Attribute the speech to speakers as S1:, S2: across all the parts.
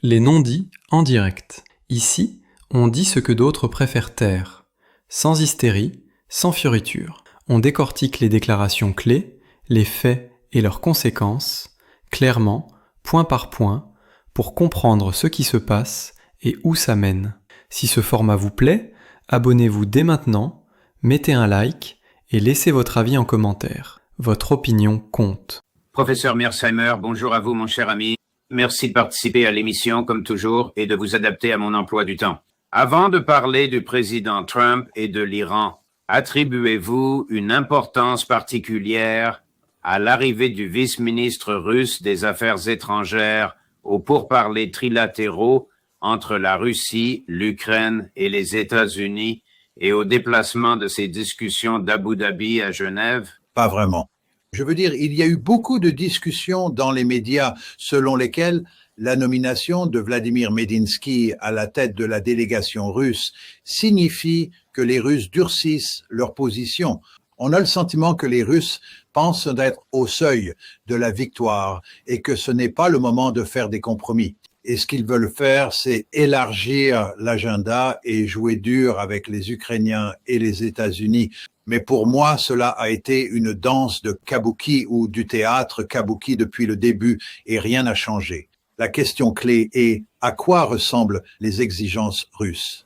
S1: Les non-dits en direct. Ici, on dit ce que d'autres préfèrent taire. Sans hystérie, sans fioriture. On décortique les déclarations clés, les faits et leurs conséquences, clairement, point par point, pour comprendre ce qui se passe et où ça mène. Si ce format vous plaît, abonnez-vous dès maintenant, mettez un like et laissez votre avis en commentaire. Votre opinion compte.
S2: Professeur Mearsheimer, bonjour à vous mon cher ami. Merci de participer à l'émission comme toujours et de vous adapter à mon emploi du temps. Avant de parler du président Trump et de l'Iran, attribuez-vous une importance particulière à l'arrivée du vice-ministre russe des Affaires étrangères aux pourparlers trilatéraux entre la Russie, l'Ukraine et les États-Unis et au déplacement de ces discussions d'Abu Dhabi à Genève?
S3: Pas vraiment. Je veux dire, il y a eu beaucoup de discussions dans les médias selon lesquelles la nomination de Vladimir Medinsky à la tête de la délégation russe signifie que les Russes durcissent leur position. On a le sentiment que les Russes pensent d'être au seuil de la victoire et que ce n'est pas le moment de faire des compromis. Et ce qu'ils veulent faire, c'est élargir l'agenda et jouer dur avec les Ukrainiens et les États-Unis. Mais pour moi, cela a été une danse de kabuki ou du théâtre kabuki depuis le début et rien n'a changé. La question clé est à quoi ressemblent les exigences russes?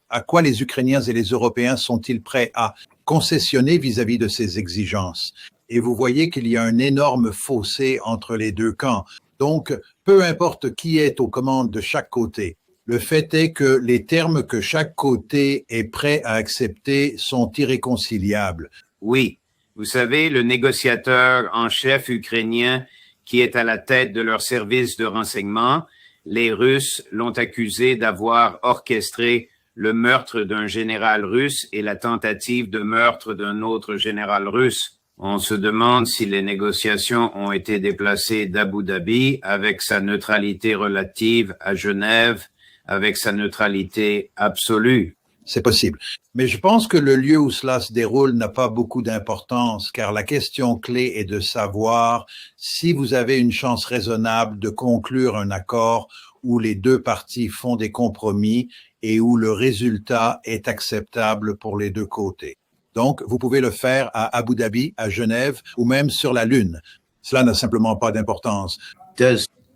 S3: À quoi les Ukrainiens et les Européens sont-ils prêts à concessionner vis-à-vis de ces exigences? Et vous voyez qu'il y a un énorme fossé entre les deux camps. Donc, peu importe qui est aux commandes de chaque côté, le fait est que les termes que chaque côté est prêt à accepter sont irréconciliables.
S2: Oui, vous savez, le négociateur en chef ukrainien qui est à la tête de leur service de renseignement, les Russes l'ont accusé d'avoir orchestré le meurtre d'un général russe et la tentative de meurtre d'un autre général russe. On se demande si les négociations ont été déplacées d'Abu Dhabi avec sa neutralité relative à Genève, avec sa neutralité absolue.
S3: C'est possible. Mais je pense que le lieu où cela se déroule n'a pas beaucoup d'importance, car la question clé est de savoir si vous avez une chance raisonnable de conclure un accord où les deux parties font des compromis et où le résultat est acceptable pour les deux côtés. Donc, vous pouvez le faire à Abu Dhabi, à Genève ou même sur la Lune. Cela n'a simplement pas d'importance.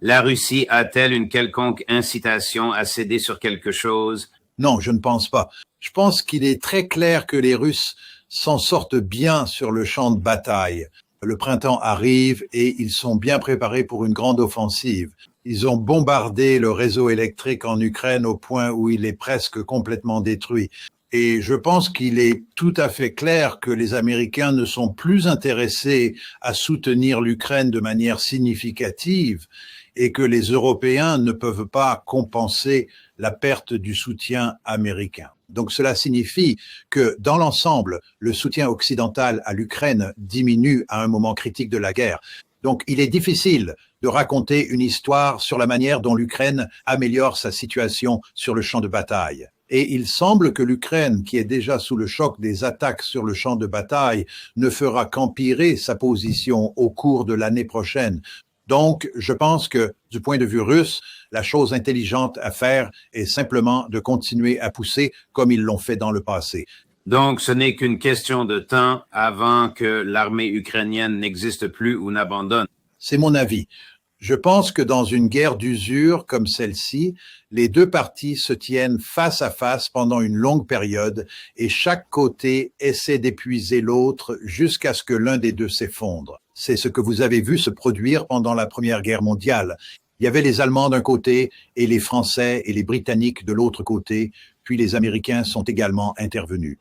S2: La Russie a-t-elle une quelconque incitation à céder sur quelque chose?
S3: Non, je ne pense pas. Je pense qu'il est très clair que les Russes s'en sortent bien sur le champ de bataille. Le printemps arrive et ils sont bien préparés pour une grande offensive. Ils ont bombardé le réseau électrique en Ukraine au point où il est presque complètement détruit. Et je pense qu'il est tout à fait clair que les Américains ne sont plus intéressés à soutenir l'Ukraine de manière significative et que les Européens ne peuvent pas compenser la perte du soutien américain. Donc cela signifie que dans l'ensemble, le soutien occidental à l'Ukraine diminue à un moment critique de la guerre. Donc il est difficile de raconter une histoire sur la manière dont l'Ukraine améliore sa situation sur le champ de bataille. Et il semble que l'Ukraine, qui est déjà sous le choc des attaques sur le champ de bataille, ne fera qu'empirer sa position au cours de l'année prochaine. Donc, je pense que, du point de vue russe, la chose intelligente à faire est simplement de continuer à pousser comme ils l'ont fait dans le passé.
S2: Donc, ce n'est qu'une question de temps avant que l'armée ukrainienne n'existe plus ou n'abandonne.
S3: C'est mon avis. Je pense que dans une guerre d'usure comme celle-ci, les deux parties se tiennent face à face pendant une longue période et chaque côté essaie d'épuiser l'autre jusqu'à ce que l'un des deux s'effondre. C'est ce que vous avez vu se produire pendant la Première Guerre mondiale. Il y avait les Allemands d'un côté et les Français et les Britanniques de l'autre côté, puis les Américains sont également intervenus.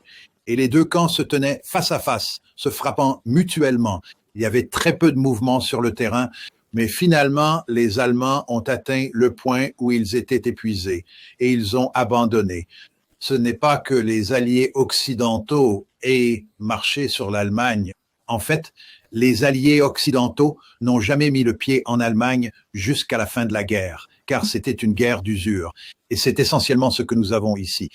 S3: Et les deux camps se tenaient face à face, se frappant mutuellement. Il y avait très peu de mouvement sur le terrain, mais finalement, les Allemands ont atteint le point où ils étaient épuisés et ils ont abandonné. Ce n'est pas que les alliés occidentaux aient marché sur l'Allemagne. En fait, les alliés occidentaux n'ont jamais mis le pied en Allemagne jusqu'à la fin de la guerre, car c'était une guerre d'usure. Et c'est essentiellement ce que nous avons ici.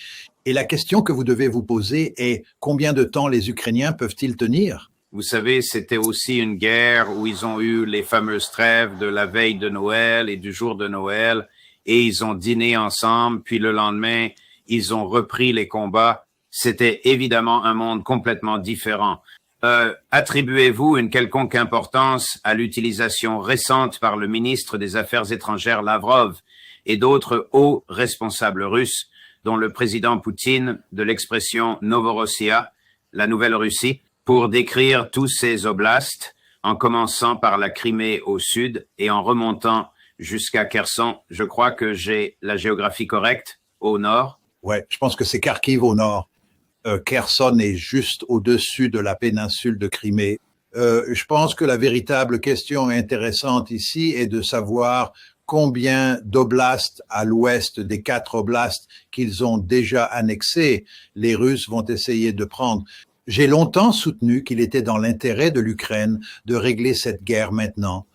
S3: Et la question que vous devez vous poser est combien de temps les Ukrainiens peuvent-ils tenir ?
S2: Vous savez, c'était aussi une guerre où ils ont eu les fameuses trêves de la veille de Noël et du jour de Noël. et ils ont dîné ensemble, puis le lendemain, ils ont repris les combats. C'était évidemment un monde complètement différent. Attribuez-vous une quelconque importance à l'utilisation récente par le ministre des Affaires étrangères Lavrov et d'autres hauts responsables russes, dont le président Poutine, de l'expression Novorossia, la Nouvelle-Russie, pour décrire tous ces oblasts, en commençant par la Crimée au sud et en remontant jusqu'à Kherson? Je crois que j'ai la géographie correcte, au nord.
S3: Ouais, je pense que c'est Kharkiv au nord. Kherson est juste au-dessus de la péninsule de Crimée. Je pense que la véritable question intéressante ici est de savoir combien d'oblasts à l'ouest des 4 oblasts qu'ils ont déjà annexés les Russes vont essayer de prendre. J'ai longtemps soutenu qu'il était dans l'intérêt de l'Ukraine de régler cette guerre maintenant,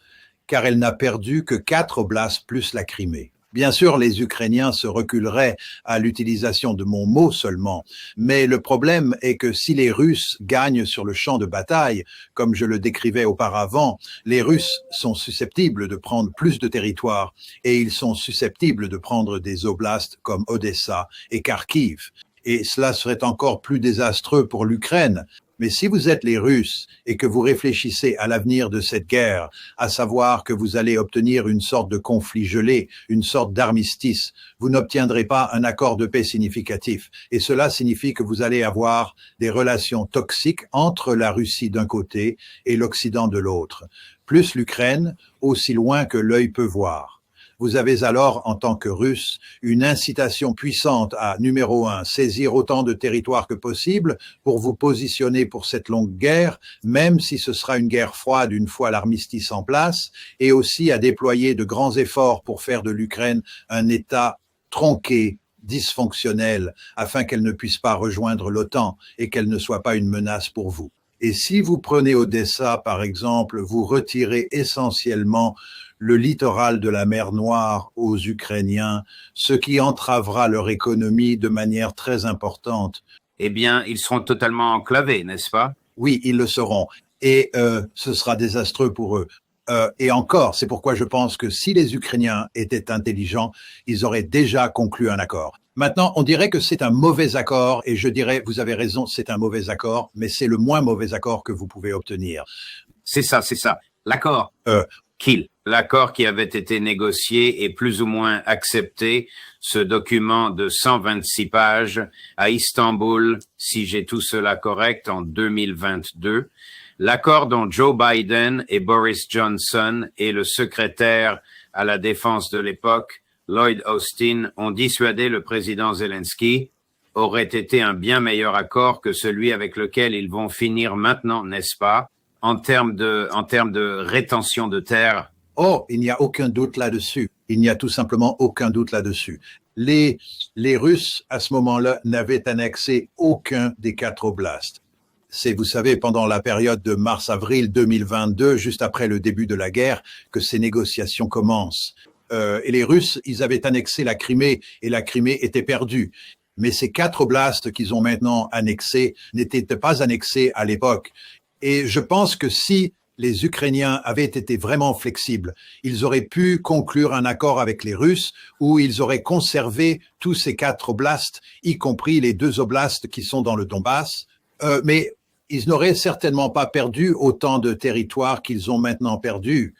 S3: car elle n'a perdu que 4 oblasts plus la Crimée. Bien sûr, les Ukrainiens se reculeraient à l'utilisation de mon mot seulement, mais le problème est que si les Russes gagnent sur le champ de bataille, comme je le décrivais auparavant, les Russes sont susceptibles de prendre plus de territoire et ils sont susceptibles de prendre des oblasts comme Odessa et Kharkiv. Et cela serait encore plus désastreux pour l'Ukraine. Mais si vous êtes les Russes et que vous réfléchissez à l'avenir de cette guerre, à savoir que vous allez obtenir une sorte de conflit gelé, une sorte d'armistice, vous n'obtiendrez pas un accord de paix significatif. Et cela signifie que vous allez avoir des relations toxiques entre la Russie d'un côté et l'Occident de l'autre, plus l'Ukraine, aussi loin que l'œil peut voir. Vous avez alors, en tant que Russe, une incitation puissante à, numéro 1, saisir autant de territoires que possible pour vous positionner pour cette longue guerre, même si ce sera une guerre froide une fois l'armistice en place, et aussi à déployer de grands efforts pour faire de l'Ukraine un État tronqué, dysfonctionnel, afin qu'elle ne puisse pas rejoindre l'OTAN et qu'elle ne soit pas une menace pour vous. Et si vous prenez Odessa, par exemple, vous retirez essentiellement le littoral de la mer Noire aux Ukrainiens, ce qui entravera leur économie de manière très importante.
S2: Eh bien, ils seront totalement enclavés, n'est-ce pas?
S3: Oui, ils le seront. Et ce sera désastreux pour eux. Et encore, c'est pourquoi je pense que si les Ukrainiens étaient intelligents, ils auraient déjà conclu un accord. Maintenant, on dirait que c'est un mauvais accord, et je dirais, vous avez raison, c'est un mauvais accord, mais c'est le moins mauvais accord que vous pouvez obtenir.
S2: C'est ça. L'accord. L'accord qui avait été négocié et plus ou moins accepté, ce document de 126 pages à Istanbul, si j'ai tout cela correct, en 2022. L'accord dont Joe Biden et Boris Johnson et le secrétaire à la défense de l'époque, Lloyd Austin, ont dissuadé le président Zelensky, aurait été un bien meilleur accord que celui avec lequel ils vont finir maintenant, n'est-ce pas, en termes de rétention de terre.
S3: Oh, il n'y a aucun doute là-dessus. Il n'y a tout simplement aucun doute là-dessus. Les Russes, à ce moment-là, n'avaient annexé aucun des 4 oblasts. C'est, vous savez, pendant la période de mars-avril 2022, juste après le début de la guerre, que ces négociations commencent. Et les Russes, ils avaient annexé la Crimée, et la Crimée était perdue. Mais ces 4 oblasts qu'ils ont maintenant annexés n'étaient pas annexés à l'époque. Et je pense que si les Ukrainiens avaient été vraiment flexibles, ils auraient pu conclure un accord avec les Russes où ils auraient conservé tous ces 4 oblasts, y compris les 2 oblasts qui sont dans le Donbass. Mais ils n'auraient certainement pas perdu autant de territoires qu'ils ont maintenant perdu.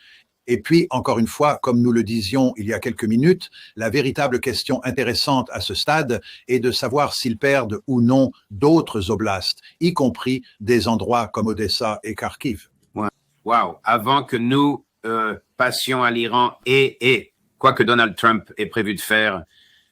S3: Et puis, encore une fois, comme nous le disions il y a quelques minutes, la véritable question intéressante à ce stade est de savoir s'ils perdent ou non d'autres oblasts, y compris des endroits comme Odessa et Kharkiv.
S2: Wow. Avant que nous passions à l'Iran et quoi que Donald Trump ait prévu de faire,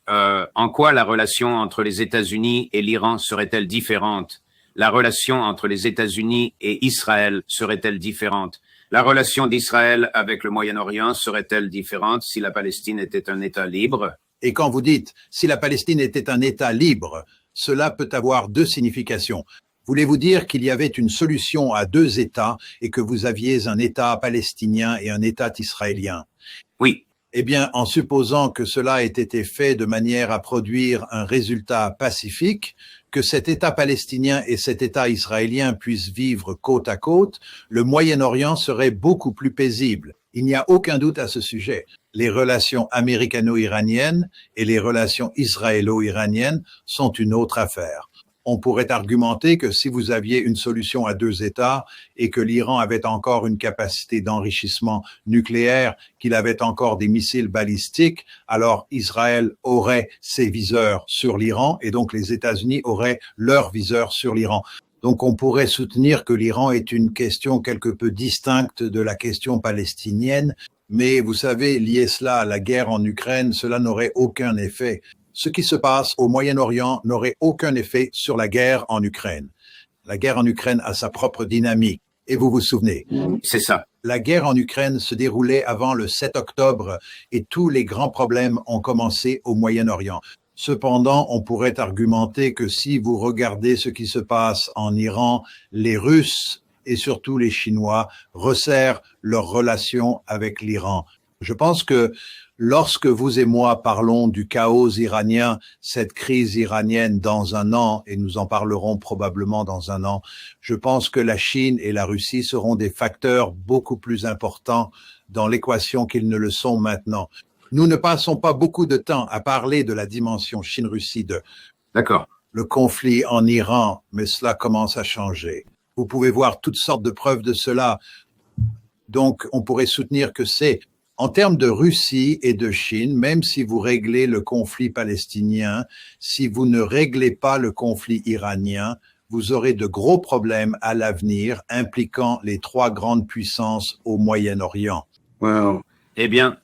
S2: en quoi la relation entre les États-Unis et l'Iran serait-elle différente? La relation entre les États-Unis et Israël serait-elle différente? La relation d'Israël avec le Moyen-Orient serait-elle différente si la Palestine était un État libre?
S3: Et quand vous dites « si la Palestine était un État libre », cela peut avoir 2 significations. Voulez-vous dire qu'il y avait une solution à 2 États et que vous aviez un État palestinien et un État israélien?
S2: Oui.
S3: Eh bien, en supposant que cela ait été fait de manière à produire un résultat pacifique, que cet État palestinien et cet État israélien puissent vivre côte à côte, le Moyen-Orient serait beaucoup plus paisible. Il n'y a aucun doute à ce sujet. Les relations américano-iraniennes et les relations israélo-iraniennes sont une autre affaire. On pourrait argumenter que si vous aviez une solution à deux États et que l'Iran avait encore une capacité d'enrichissement nucléaire, qu'il avait encore des missiles balistiques, alors Israël aurait ses viseurs sur l'Iran et donc les États-Unis auraient leurs viseurs sur l'Iran. Donc on pourrait soutenir que l'Iran est une question quelque peu distincte de la question palestinienne, mais vous savez, lier cela à la guerre en Ukraine, cela n'aurait aucun effet. Ce qui se passe au Moyen-Orient n'aurait aucun effet sur la guerre en Ukraine. La guerre en Ukraine a sa propre dynamique. Et vous vous souvenez,
S2: C'est ça.
S3: la guerre en Ukraine se déroulait avant le 7 octobre et tous les grands problèmes ont commencé au Moyen-Orient. Cependant, on pourrait argumenter que si vous regardez ce qui se passe en Iran, les Russes et surtout les Chinois resserrent leurs relations avec l'Iran. Je pense que lorsque vous et moi parlons du chaos iranien, cette crise iranienne dans un an, et nous en parlerons probablement dans un an, je pense que la Chine et la Russie seront des facteurs beaucoup plus importants dans l'équation qu'ils ne le sont maintenant. Nous ne passons pas beaucoup de temps à parler de la dimension Chine-Russie de
S2: D'accord.
S3: le conflit en Iran, mais cela commence à changer. Vous pouvez voir toutes sortes de preuves de cela. Donc, on pourrait soutenir que c'est, en termes de Russie et de Chine, même si vous réglez le conflit palestinien, si vous ne réglez pas le conflit iranien, vous aurez de gros problèmes à l'avenir impliquant les trois grandes puissances au Moyen-Orient.
S2: Wow. Eh bien,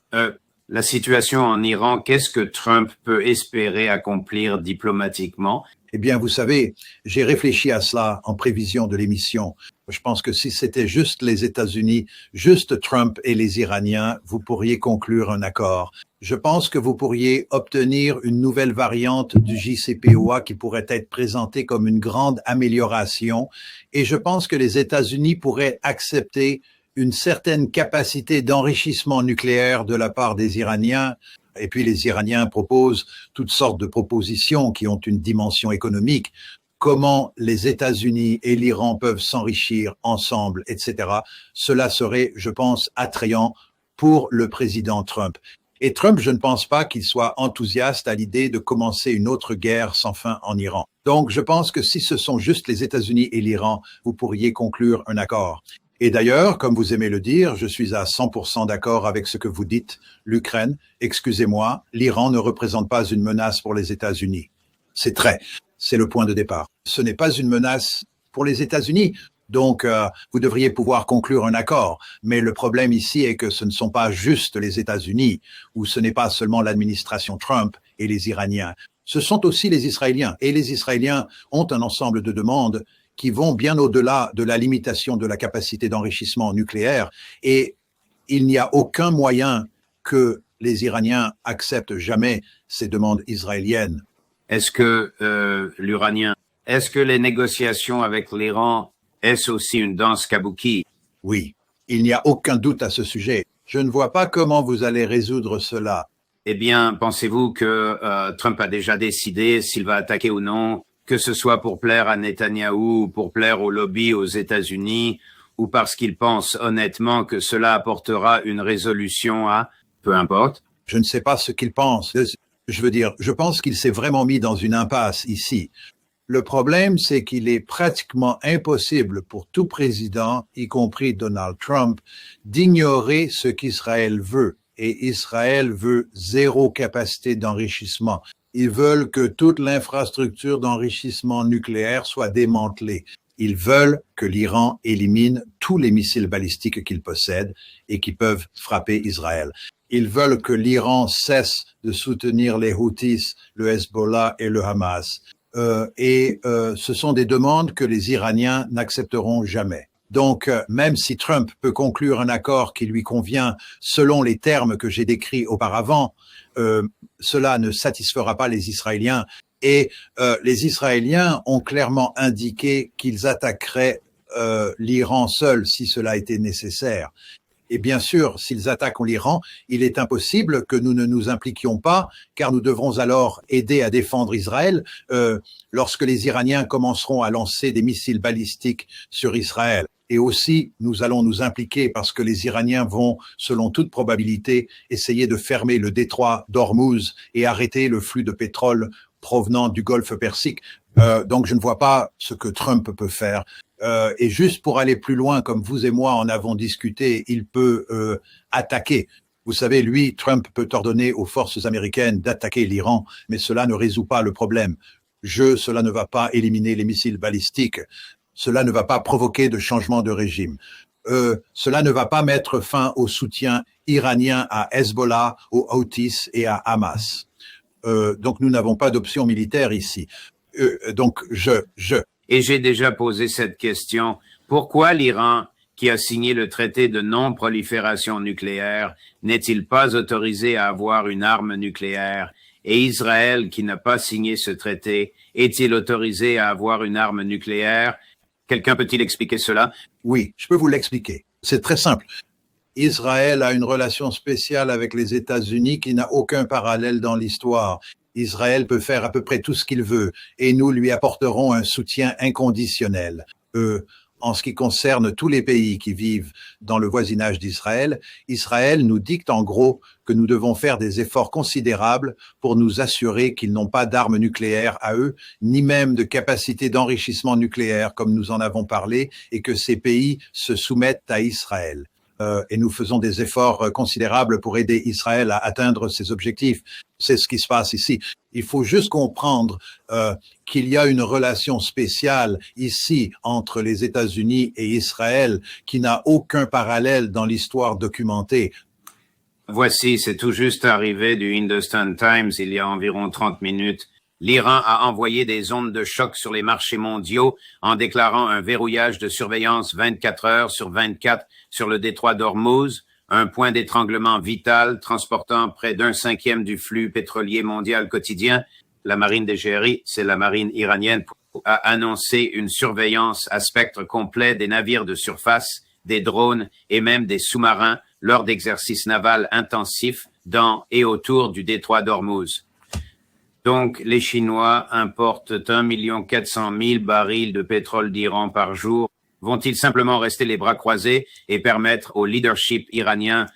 S2: la situation en Iran, qu'est-ce que Trump peut espérer accomplir diplomatiquement?
S3: Eh bien, vous savez, j'ai réfléchi à cela en prévision de l'émission. Je pense que si c'était juste les États-Unis, juste Trump et les Iraniens, vous pourriez conclure un accord. Je pense que vous pourriez obtenir une nouvelle variante du JCPOA qui pourrait être présentée comme une grande amélioration. Et je pense que les États-Unis pourraient accepter une certaine capacité d'enrichissement nucléaire de la part des Iraniens. Et puis les Iraniens proposent toutes sortes de propositions qui ont une dimension économique. Comment les États-Unis et l'Iran peuvent s'enrichir ensemble, etc. Cela serait, je pense, attrayant pour le président Trump. Et Trump, je ne pense pas qu'il soit enthousiaste à l'idée de commencer une autre guerre sans fin en Iran. Donc, je pense que si ce sont juste les États-Unis et l'Iran, vous pourriez conclure un accord. Et d'ailleurs, comme vous aimez le dire, je suis à 100% d'accord avec ce que vous dites. L'Ukraine, excusez-moi, l'Iran ne représente pas une menace pour les États-Unis. C'est le point de départ. Ce n'est pas une menace pour les États-Unis. Donc, vous devriez pouvoir conclure un accord. Mais le problème ici est que ce ne sont pas juste les États-Unis, ou ce n'est pas seulement l'administration Trump et les Iraniens. Ce sont aussi les Israéliens. Et les Israéliens ont un ensemble de demandes qui vont bien au-delà de la limitation de la capacité d'enrichissement nucléaire. Et il n'y a aucun moyen que les Iraniens acceptent jamais ces demandes israéliennes.
S2: Est-ce que est-ce que les négociations avec l'Iran, est-ce aussi une danse kabuki?
S3: Oui, il n'y a aucun doute à ce sujet. Je ne vois pas comment vous allez résoudre cela.
S2: Eh bien, pensez-vous que Trump a déjà décidé s'il va attaquer ou non, que ce soit pour plaire à Netanyahou ou pour plaire au lobby aux États-Unis, ou parce qu'il pense honnêtement que cela apportera une résolution à, peu importe?
S3: Je ne sais pas ce qu'il pense. Je veux dire, je pense qu'il s'est vraiment mis dans une impasse ici. Le problème, c'est qu'il est pratiquement impossible pour tout président, y compris Donald Trump, d'ignorer ce qu'Israël veut. Et Israël veut zéro capacité d'enrichissement. Ils veulent que toute l'infrastructure d'enrichissement nucléaire soit démantelée. Ils veulent que l'Iran élimine tous les missiles balistiques qu'il possède et qui peuvent frapper Israël. Ils veulent que l'Iran cesse de soutenir les Houthis, le Hezbollah et le Hamas. Ce sont des demandes que les Iraniens n'accepteront jamais. Donc, même si Trump peut conclure un accord qui lui convient selon les termes que j'ai décrits auparavant, cela ne satisfera pas les Israéliens. Et les Israéliens ont clairement indiqué qu'ils attaqueraient l'Iran seul si cela était nécessaire. Et bien sûr, s'ils attaquent l'Iran, il est impossible que nous ne nous impliquions pas, car nous devrons alors aider à défendre Israël lorsque les Iraniens commenceront à lancer des missiles balistiques sur Israël. Et aussi, nous allons nous impliquer parce que les Iraniens vont, selon toute probabilité, essayer de fermer le détroit d'Ormuz et arrêter le flux de pétrole provenant du Golfe Persique. Donc, je ne vois pas ce que Trump peut faire. Et juste pour aller plus loin, comme vous et moi en avons discuté, il peut attaquer. Vous savez, lui, Trump peut ordonner aux forces américaines d'attaquer l'Iran, mais cela ne résout pas le problème. Cela ne va pas éliminer les missiles balistiques. Cela ne va pas provoquer de changement de régime. Cela ne va pas mettre fin au soutien iranien à Hezbollah, aux Houthis et à Hamas. Donc, nous n'avons pas d'option militaire ici.
S2: Et j'ai déjà posé cette question. Pourquoi l'Iran, qui a signé le traité de non-prolifération nucléaire, n'est-il pas autorisé à avoir une arme nucléaire? Et Israël, qui n'a pas signé ce traité, est-il autorisé à avoir une arme nucléaire? Quelqu'un peut-il expliquer cela?
S3: Oui, je peux vous l'expliquer. C'est très simple. Israël a une relation spéciale avec les États-Unis qui n'a aucun parallèle dans l'histoire. Israël peut faire à peu près tout ce qu'il veut et nous lui apporterons un soutien inconditionnel. En ce qui concerne tous les pays qui vivent dans le voisinage d'Israël, Israël nous dicte en gros que nous devons faire des efforts considérables pour nous assurer qu'ils n'ont pas d'armes nucléaires à eux, ni même de capacité d'enrichissement nucléaire comme nous en avons parlé, et que ces pays se soumettent à Israël. Et nous faisons des efforts considérables pour aider Israël à atteindre ses objectifs. C'est ce qui se passe ici. Il faut juste comprendre qu'il y a une relation spéciale ici entre les États-Unis et Israël qui n'a aucun parallèle dans l'histoire documentée.
S2: Voici, c'est tout juste arrivé du Hindustan Times il y a environ 30 minutes. L'Iran a envoyé des ondes de choc sur les marchés mondiaux en déclarant un verrouillage de surveillance 24 heures sur 24 sur le détroit d'Ormuz, un point d'étranglement vital transportant près d'un cinquième du flux pétrolier mondial quotidien. La marine des GRI, c'est la marine iranienne, a annoncé une surveillance à spectre complet des navires de surface, des drones et même des sous-marins lors d'exercices navals intensifs dans et autour du détroit d'Ormuz. Donc, les Chinois importent 1 400 000 barils de pétrole d'Iran par jour. Vont-ils simplement rester les bras croisés et permettre au leadership iranien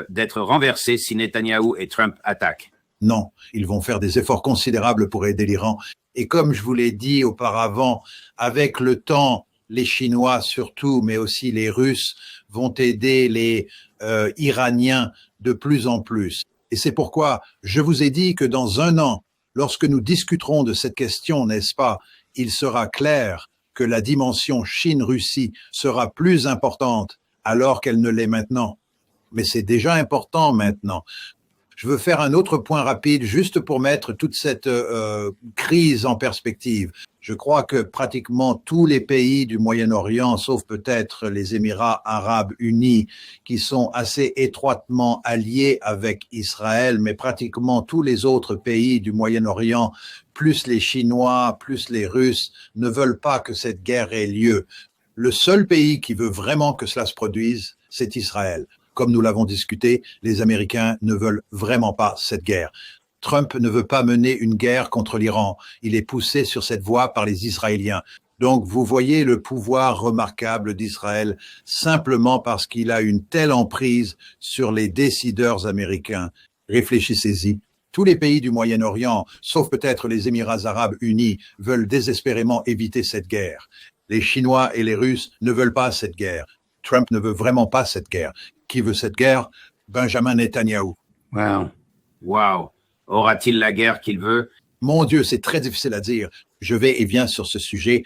S2: d'être renversé si Netanyahou et Trump attaquent?
S3: Non, ils vont faire des efforts considérables pour aider l'Iran. Et comme je vous l'ai dit auparavant, avec le temps, les Chinois surtout, mais aussi les Russes, vont aider les Iraniens de plus en plus. Et c'est pourquoi je vous ai dit que dans 1 an, lorsque nous discuterons de cette question, n'est-ce pas, il sera clair que la dimension Chine-Russie sera plus importante alors qu'elle ne l'est maintenant. Mais c'est déjà important maintenant. Je veux faire un autre point rapide juste pour mettre toute cette crise en perspective. Je crois que pratiquement tous les pays du Moyen-Orient, sauf peut-être les Émirats arabes unis, qui sont assez étroitement alliés avec Israël, mais pratiquement tous les autres pays du Moyen-Orient, plus les Chinois, plus les Russes, ne veulent pas que cette guerre ait lieu. Le seul pays qui veut vraiment que cela se produise, c'est Israël. Comme nous l'avons discuté, les Américains ne veulent vraiment pas cette guerre. Trump ne veut pas mener une guerre contre l'Iran. Il est poussé sur cette voie par les Israéliens. Donc, vous voyez le pouvoir remarquable d'Israël simplement parce qu'il a une telle emprise sur les décideurs américains. Réfléchissez-y. Tous les pays du Moyen-Orient, sauf peut-être les Émirats arabes unis, veulent désespérément éviter cette guerre. Les Chinois et les Russes ne veulent pas cette guerre. Trump ne veut vraiment pas cette guerre. Qui veut cette guerre? Benjamin Netanyahou.
S2: Wow. Aura-t-il la guerre qu'il veut?
S3: Mon Dieu, c'est très difficile à dire. Je vais et viens sur ce sujet.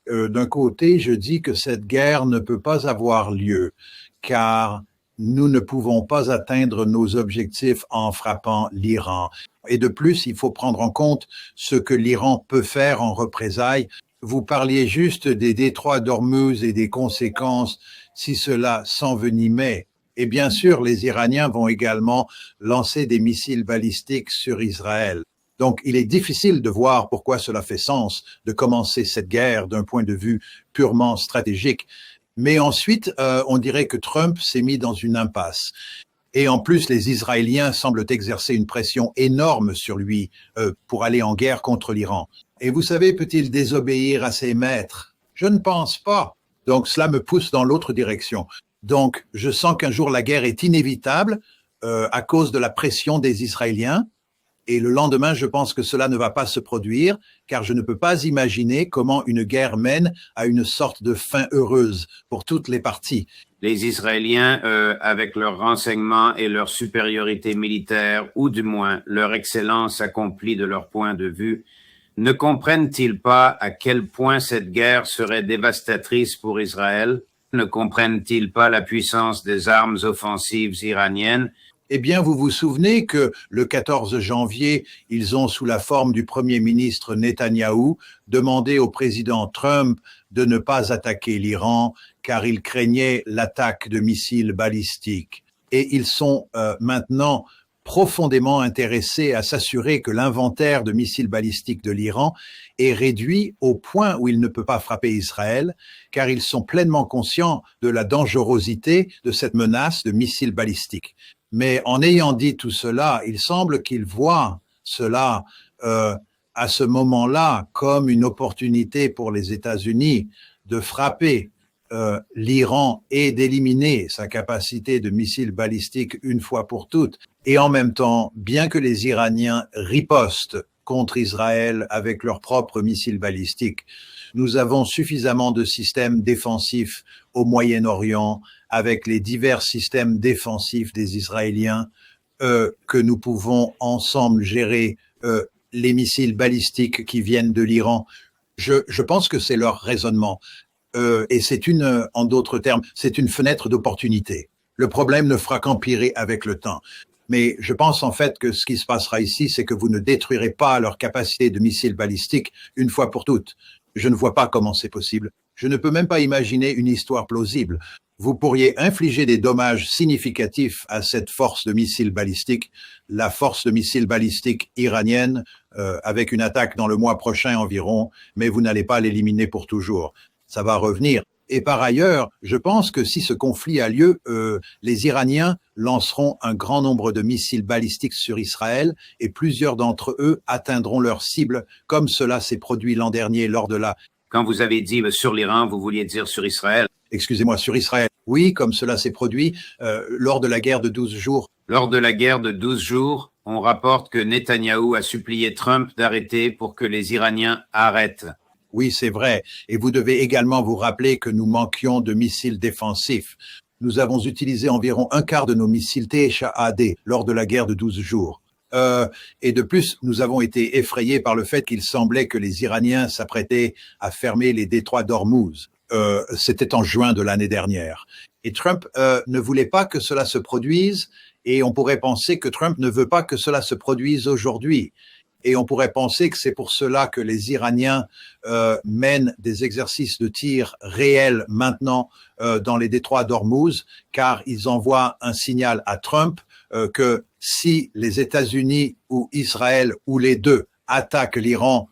S3: D'un côté, je dis que cette guerre ne peut pas avoir lieu, car nous ne pouvons pas atteindre nos objectifs en frappant l'Iran. Et de plus, il faut prendre en compte ce que l'Iran peut faire en représailles. Vous parliez juste des détroits d'Ormuz et des conséquences si cela s'envenimait. Et bien sûr, les Iraniens vont également lancer des missiles balistiques sur Israël. Donc, il est difficile de voir pourquoi cela fait sens de commencer cette guerre d'un point de vue purement stratégique. Mais ensuite, on dirait que Trump s'est mis dans une impasse. Et en plus, les Israéliens semblent exercer une pression énorme sur lui pour aller en guerre contre l'Iran. Et vous savez, peut-il désobéir à ses maîtres? Je ne pense pas. Donc cela me pousse dans l'autre direction. Donc je sens qu'un jour la guerre est inévitable à cause de la pression des Israéliens. Et le lendemain, je pense que cela ne va pas se produire, car je ne peux pas imaginer comment une guerre mène à une sorte de fin heureuse pour toutes les parties.
S2: Les Israéliens, avec leurs renseignements et leur supériorité militaire, ou du moins leur excellence accomplie de leur point de vue, ne comprennent-ils pas à quel point cette guerre serait dévastatrice pour Israël? Ne comprennent-ils pas la puissance des armes offensives iraniennes?
S3: Eh bien, vous vous souvenez que le 14 janvier, ils ont, sous la forme du Premier ministre Netanyahou, demandé au président Trump de ne pas attaquer l'Iran, car ils craignaient l'attaque de missiles balistiques. Et ils sont maintenant profondément intéressés à s'assurer que l'inventaire de missiles balistiques de l'Iran est réduit au point où il ne peut pas frapper Israël, car ils sont pleinement conscients de la dangerosité de cette menace de missiles balistiques. Mais en ayant dit tout cela, il semble qu'ils voient cela à ce moment-là comme une opportunité pour les États-Unis de frapper l'Iran et d'éliminer sa capacité de missiles balistiques une fois pour toutes. Et en même temps, bien que les Iraniens ripostent contre Israël avec leurs propres missiles balistiques, nous avons suffisamment de systèmes défensifs au Moyen-Orient, avec les divers systèmes défensifs des Israéliens, que nous pouvons ensemble gérer les missiles balistiques qui viennent de l'Iran. Je pense que c'est leur raisonnement. Et c'est en d'autres termes, c'est une fenêtre d'opportunité. Le problème ne fera qu'empirer avec le temps. Mais je pense en fait que ce qui se passera ici, c'est que vous ne détruirez pas leur capacité de missiles balistiques une fois pour toutes. Je ne vois pas comment c'est possible. Je ne peux même pas imaginer une histoire plausible. Vous pourriez infliger des dommages significatifs à cette force de missiles balistiques, la force de missiles balistiques iranienne, avec une attaque dans le mois prochain environ, mais vous n'allez pas l'éliminer pour toujours. Ça va revenir. Et par ailleurs, je pense que si ce conflit a lieu, les Iraniens lanceront un grand nombre de missiles balistiques sur Israël et plusieurs d'entre eux atteindront leur cible, comme cela s'est produit l'an dernier lors de la...
S2: Quand vous avez dit sur l'Iran, vous vouliez dire sur Israël?
S3: Excusez-moi, sur Israël. Oui, comme cela s'est produit lors de la guerre de 12 jours.
S2: Lors de la guerre de 12 jours, on rapporte que Netanyahou a supplié Trump d'arrêter pour que les Iraniens arrêtent.
S3: Oui, c'est vrai. Et vous devez également vous rappeler que nous manquions de missiles défensifs. Nous avons utilisé environ un quart de nos missiles THAAD lors de la guerre de 12 jours. Et de plus, nous avons été effrayés par le fait qu'il semblait que les Iraniens s'apprêtaient à fermer les détroits d'Ormuz. C'était en juin de l'année dernière. Et Trump ne voulait pas que cela se produise, et on pourrait penser que Trump ne veut pas que cela se produise aujourd'hui. Et on pourrait penser que c'est pour cela que les Iraniens mènent des exercices de tir réels maintenant dans les détroits d'Ormuz, car ils envoient un signal à Trump que si les États-Unis ou Israël ou les deux attaquent l'Iran,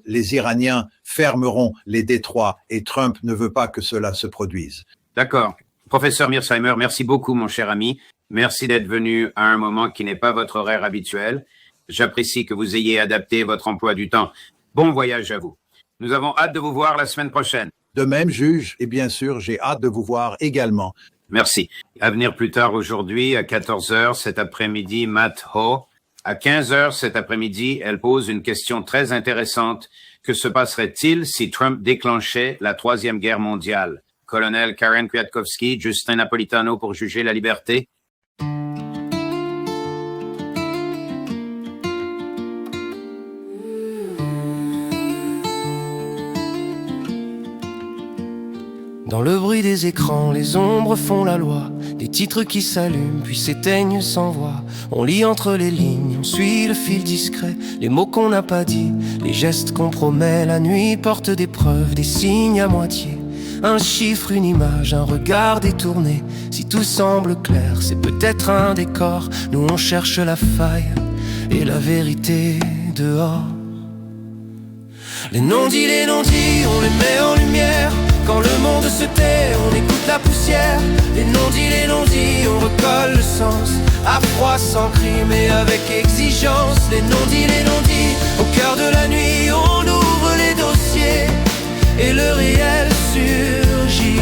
S3: les Iraniens fermeront les détroits et Trump ne veut pas que cela se produise.
S2: D'accord. Professeur Mearsheimer, merci beaucoup, mon cher ami. Merci d'être venu à un moment qui n'est pas votre horaire habituel. J'apprécie que vous ayez adapté votre emploi du temps. Bon voyage à vous. Nous avons hâte de vous voir la semaine prochaine.
S3: De même, juge, et bien sûr, j'ai hâte de vous voir également.
S2: Merci. À venir plus tard aujourd'hui, à 14h cet après-midi, Matt Ho. À 15h cet après-midi, elle pose une question très intéressante. Que se passerait-il si Trump déclenchait la Troisième Guerre mondiale? Colonel Karen Kwiatkowski, Justin Napolitano pour juger la liberté.
S4: Dans le bruit des écrans, les ombres font la loi. Des titres qui s'allument puis s'éteignent sans voix. On lit entre les lignes, on suit le fil discret. Les mots qu'on n'a pas dit, les gestes qu'on promet. La nuit porte des preuves, des signes à moitié. Un chiffre, une image, un regard détourné. Si tout semble clair, c'est peut-être un décor. Nous on cherche la faille et la vérité dehors. Les non-dits, on les met en lumière. Quand le monde se tait, on écoute la poussière. Les non-dits, on recolle le sens. À froid, sans cri, mais avec exigence. Les non-dits, au cœur de la nuit, on ouvre les dossiers et le réel surgit.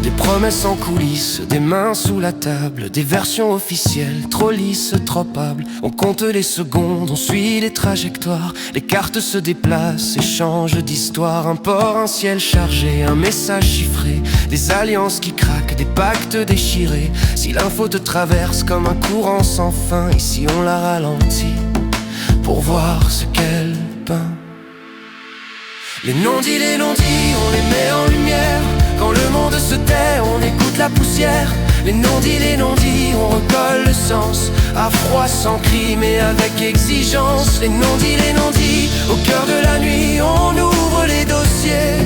S4: Des promesses en coulisses, des mains sous la table, des versions officielles, trop lisses, trop hables. On compte les secondes, on suit les trajectoires. Les cartes se déplacent et changent d'histoire. Un port, un ciel chargé, un message chiffré. Des alliances qui craquent, des pactes déchirés. Si l'info te traverse comme un courant sans fin, ici on la ralentit pour voir ce qu'elle peint. Les non-dits, on les met en lumière. Quand le monde se tait, on écoute la poussière. Les non-dits, on recolle le sens. À froid, sans cri, mais avec exigence. Les non-dits, au cœur de la nuit, on ouvre les dossiers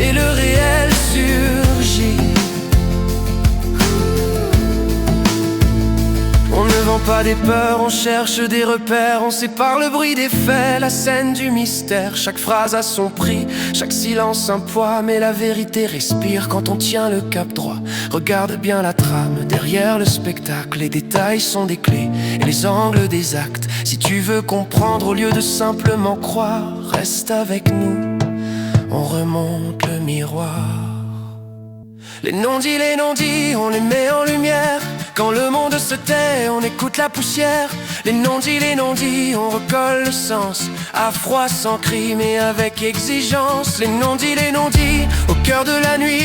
S4: et le réel surgit. On ne vend pas des peurs, on cherche des repères. On sépare le bruit des faits, la scène du mystère. Chaque phrase a son prix, chaque silence un poids. Mais la vérité respire quand on tient le cap droit. Regarde bien la trame, derrière le spectacle. Les détails sont des clés et les angles des actes. Si tu veux comprendre au lieu de simplement croire, reste avec nous, on remonte le miroir. Les non-dits, on les met en lumière. Quand le monde se tait, on écoute la poussière. Les non-dits, on recolle le sens. À froid, sans cri, mais avec exigence. Les non-dits, au cœur de la nuit,